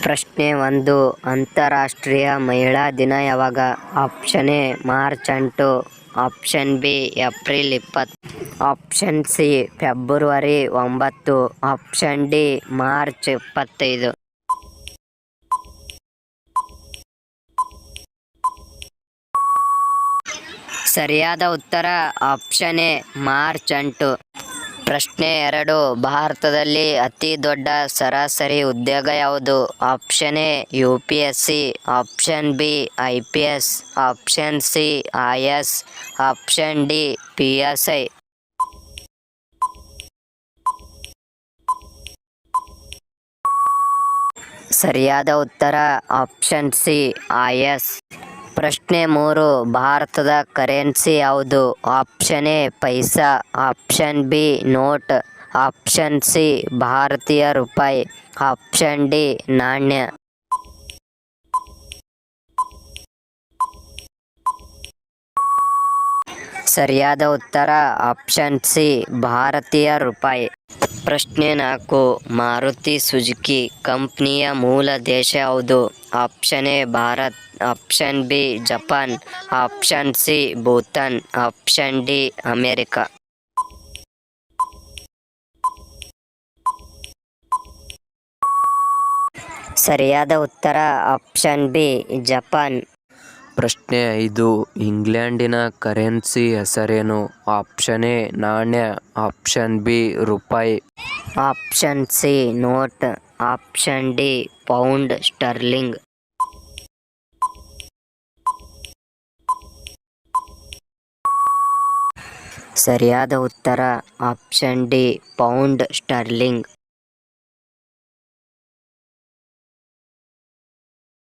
ಪ್ರಶ್ನೆ 1 ಅಂತಾರಾಷ್ಟ್ರೀಯ ಮಹಿಳಾ ದಿನ ಯಾವಾಗ? Option A March 8, option B April 20, option C February 9, option D March 25. ಸರಿಯಾದ ಉತ್ತರ ಆಪ್ಷನ್ ಎ ಮಾರ್ಚ್ 8. ಪ್ರಶ್ನೆ 2 ಭಾರತದಲ್ಲಿ ಅತಿ ದೊಡ್ಡ ಸರಾಸರಿ ಉದ್ಯೋಗ ಯಾವುದು? Option A UPSC, option B IPS, option C IS, option D PSI. ಸರಿಯಾದ ಉತ್ತರ ಆಪ್ಷನ್ ಸಿ IS. ಪ್ರಶ್ನೆ 3 ಭಾರತದ ಕರೆನ್ಸಿ ಯಾವುದು? Option A paisa, option B note, option C ಭಾರತೀಯ ರೂಪಾಯಿ, ಆಪ್ಷನ್ ಡಿ ನಾಣ್ಯ. ಸರಿಯಾದ ಉತ್ತರ ಆಪ್ಷನ್ ಸಿ ಭಾರತೀಯ ರೂಪಾಯಿ. ಪ್ರಶ್ನೆ 4 ಮಾರುತಿ ಸುಜುಕಿ ಕಂಪನಿಯ ಮೂಲ ದೇಶ ಯಾವುದು? Option A Bharat, option B Japan, option C Bhutan, option D America. ಸರಿಯಾದ ಉತ್ತರ ಆಪ್ಷನ್ ಬಿ ಜಪಾನ್. ಪ್ರಶ್ನೆ 5 ಇಂಗ್ಲೆಂಡಿನ ಕರೆನ್ಸಿ ಹೆಸರೇನು? ಆಪ್ಷನ್ ಎ ನಾಣ್ಯ, ಆಪ್ಷನ್ ಬಿ ರೂಪಾಯಿ, option C note, option D pound sterling. ಸರಿಯಾದ ಉತ್ತರ ಆಪ್ಷನ್ ಡಿ ಪೌಂಡ್ ಸ್ಟರ್ಲಿಂಗ್.